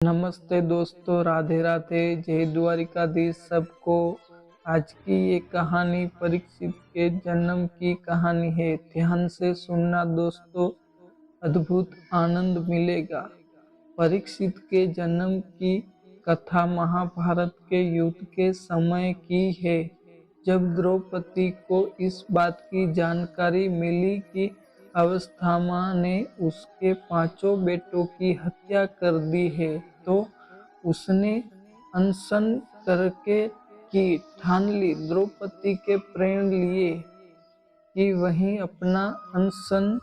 नमस्ते दोस्तों, राधे राधे, जय द्वारिकाधीश सबको। आज की ये कहानी परीक्षित के जन्म की कहानी है। ध्यान से सुनना दोस्तों, अद्भुत आनंद मिलेगा। परीक्षित के जन्म की कथा महाभारत के युद्ध के समय की है, जब द्रौपदी को इस बात की जानकारी मिली कि अश्वत्थामा ने उसके 5 बेटों की हत्या कर दी है, तो उसने अनशन करके की ठान ली। द्रौपदी के प्रण लिए कि वही अपना अनशन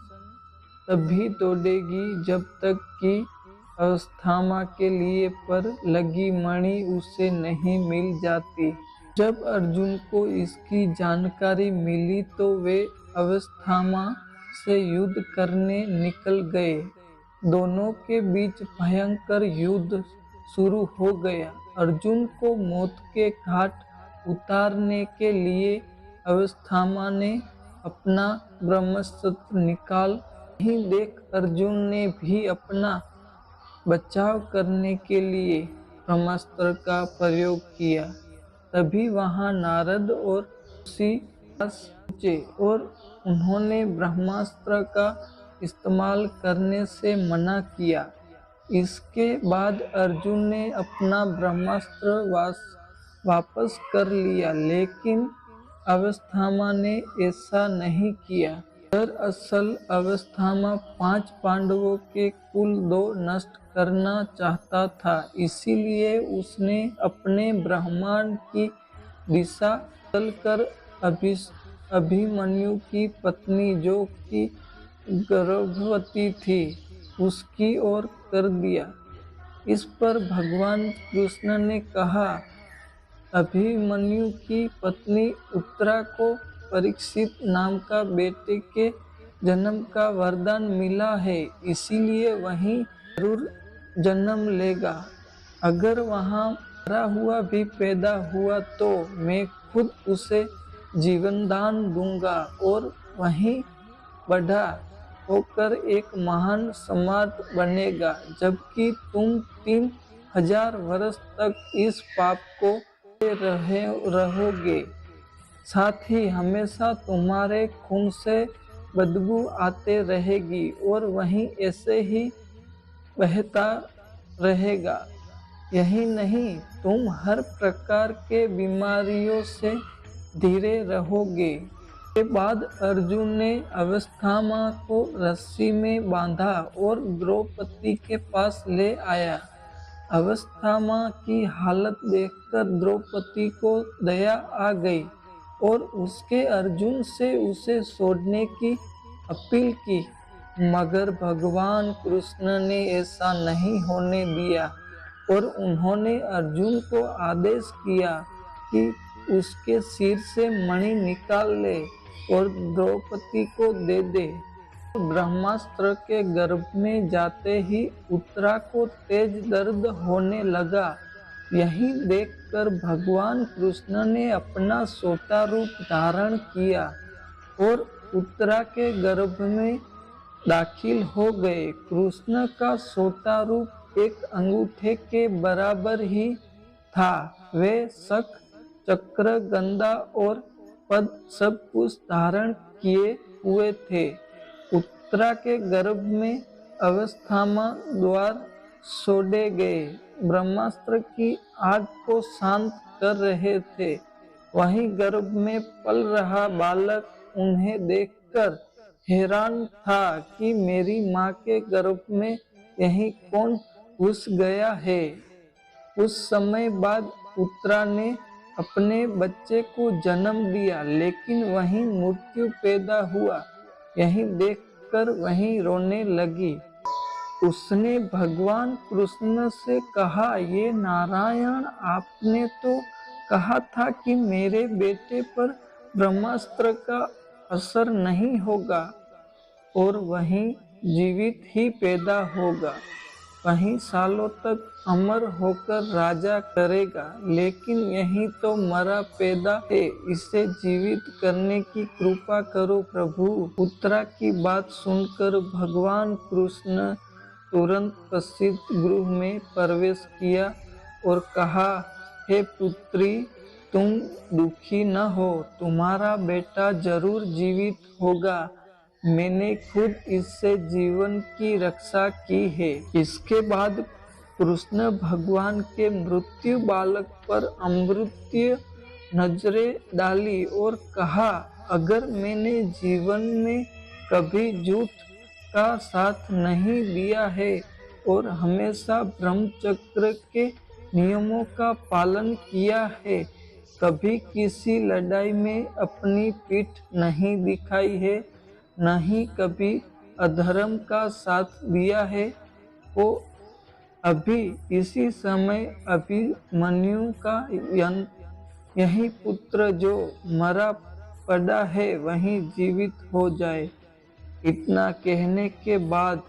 तभी तोड़ेगी जब तक कि अश्वत्थामा के लिए पर लगी मणि उसे नहीं मिल जाती। जब अर्जुन को इसकी जानकारी मिली तो वे अश्वत्थामा से युद्ध करने निकल गए। दोनों के बीच भयंकर युद्ध शुरू हो गया। अर्जुन को मौत के घाट उतारने के लिए अश्वत्थामा ने अपना ब्रह्मास्त्र निकाल ही देख अर्जुन ने भी अपना बचाव करने के लिए ब्रह्मास्त्र का प्रयोग किया। तभी वहां नारद और ऋषि पहुंचे और उन्होंने ब्रह्मास्त्र का इस्तेमाल करने से मना किया। इसके बाद अर्जुन ने अपना ब्रह्मास्त्र वापस कर लिया, लेकिन अश्वत्थामा ने ऐसा नहीं किया। दरअसल अश्वत्थामा 5 पांडवों के कुल 2 नष्ट करना चाहता था, इसीलिए उसने अपने ब्रह्मांड की दिशा बदलकर अभिमन्यु की पत्नी, जो कि गर्भवती थी, उसकी ओर कर दिया। इस पर भगवान कृष्ण ने कहा, अभिमन्यु की पत्नी उत्तरा को परीक्षित नाम का बेटे के जन्म का वरदान मिला है, इसीलिए वहीं जरूर जन्म लेगा। अगर वहां मरा हुआ भी पैदा हुआ तो मैं खुद उसे जीवन दान दूंगा और वहीं बड़ा होकर एक महान सम्राट बनेगा, जबकि तुम 3000 वर्ष तक इस पाप को रहोगे। साथ ही हमेशा तुम्हारे खून से बदबू आते रहेगी और वहीं ऐसे ही बहता रहेगा। यही नहीं, तुम हर प्रकार के बीमारियों से धीरे रहोगे। के बाद अर्जुन ने अश्वत्थामा को रस्सी में बांधा और द्रौपदी के पास ले आया। अश्वत्थामा की हालत देखकर द्रौपदी को दया आ गई और उसके अर्जुन से उसे छोड़ने की अपील की, मगर भगवान कृष्ण ने ऐसा नहीं होने दिया और उन्होंने अर्जुन को आदेश किया कि उसके सिर से मणि निकाल ले और द्रौपदी को दे दे। ब्रह्मास्त्र के गर्भ में जाते ही उत्तरा को तेज दर्द होने लगा। यही देखकर भगवान कृष्ण ने अपना छोटा रूप धारण किया और उत्तरा के गर्भ में दाखिल हो गए। कृष्ण का छोटा रूप एक अंगूठे के बराबर ही था। वे शंख, चक्र, गदा और पद सब कुछ धारण किए हुए थे। उत्तरा के गर्भ में अश्वत्थामा द्वारा छोड़े गए ब्रह्मास्त्र की आग को शांत कर रहे थे। वहीं गर्भ में पल रहा बालक उन्हें देखकर हैरान था कि मेरी माँ के गर्भ में यही कौन घुस गया है। कुछ समय बाद उत्तरा ने अपने बच्चे को जन्म दिया, लेकिन वहीं मृत्यु पैदा हुआ। यही देखकर वहीं रोने लगी। उसने भगवान कृष्ण से कहा, ये नारायण, आपने तो कहा था कि मेरे बेटे पर ब्रह्मास्त्र का असर नहीं होगा और वहीं जीवित ही पैदा होगा, वहीं सालों तक अमर होकर राजा करेगा, लेकिन यही तो मरा पैदा है, इसे जीवित करने की कृपा करो प्रभु। उत्तरा की बात सुनकर भगवान कृष्ण तुरंत प्रसिद्ध गृह में प्रवेश किया और कहा, हे पुत्री, तुम दुखी न हो, तुम्हारा बेटा जरूर जीवित होगा। मैंने खुद इससे जीवन की रक्षा की है। इसके बाद कृष्ण भगवान के मृत्यु बालक पर अमृतीय नजरें डाली और कहा, अगर मैंने जीवन में कभी झूठ का साथ नहीं दिया है और हमेशा ब्रह्मचक्र के नियमों का पालन किया है, कभी किसी लड़ाई में अपनी पीठ नहीं दिखाई है, न ही कभी अधर्म का साथ दिया है, तो अभी इसी समय अभिमन्यु का यही पुत्र जो मरा पड़ा है वहीं जीवित हो जाए। इतना कहने के बाद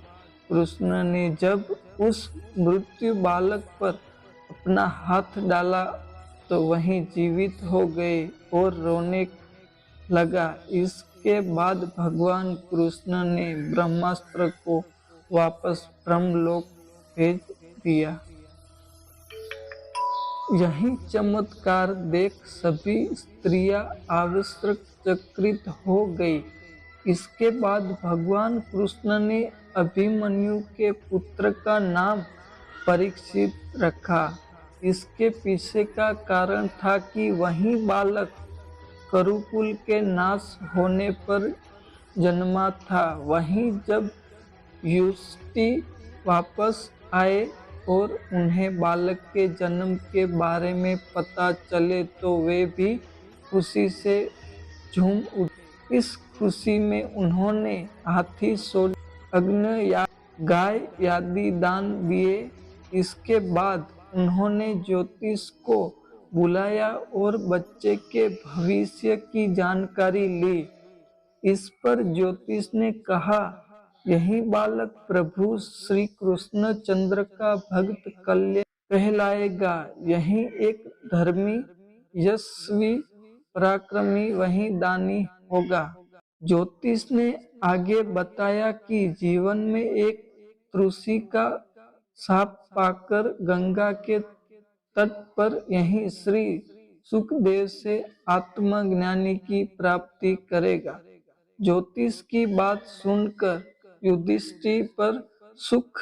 कृष्ण ने जब उस मृत्यु बालक पर अपना हाथ डाला तो वहीं जीवित हो गए और रोने लगा। इसके बाद भगवान कृष्ण ने ब्रह्मास्त्र को वापस ब्रह्मलोक भेज दिया। यही चमत्कार देख सभी स्त्रियां आश्चर्यचकित हो गई। इसके बाद भगवान कृष्ण ने अभिमन्यु के पुत्र का नाम परीक्षित रखा। इसके पीछे का कारण था कि वही बालक कुरुकुल के नाश होने पर जन्मा था। वहीं जब युधिष्ठिर वापस आए और उन्हें बालक के जन्म के बारे में पता चले तो वे भी खुशी से झूम उठे। इस खुशी में उन्होंने हाथी, सोने, अग्नि या गाय आदि दान दिए। इसके बाद उन्होंने ज्योतिष को बुलाया और बच्चे के भविष्य की जानकारी ली। इस पर ज्योतिष ने कहा, यही बालक प्रभु श्री कृष्ण चंद्र का भक्त कल्याण कहलाएगा। यही एक धर्मी, यशस्वी, पराक्रमी, वही दानी होगा। ज्योतिष ने आगे बताया कि जीवन में एक त्रुषि का शाप पाकर गंगा के तट पर यही श्री सुखदेव से आत्मज्ञानी की प्राप्ति करेगा। ज्योतिष की बात सुनकर युधिष्ठिर पर सुख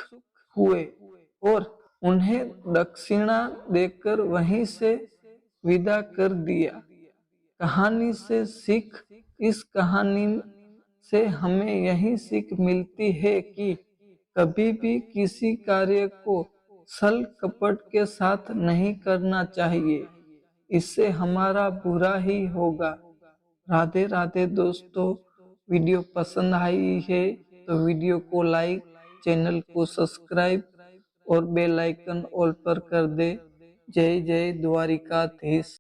हुए और उन्हें दक्षिणा देकर वहीं से विदा कर दिया। कहानी से सीख। इस कहानी से हमें यही सीख मिलती है कि कभी भी किसी कार्य को छल कपट के साथ नहीं करना चाहिए, इससे हमारा बुरा ही होगा। राधे राधे दोस्तों, वीडियो पसंद आई है तो वीडियो को लाइक, चैनल को सब्सक्राइब और बेल आइकन ऑल पर कर दे। जय जय द्वारिकाधीश।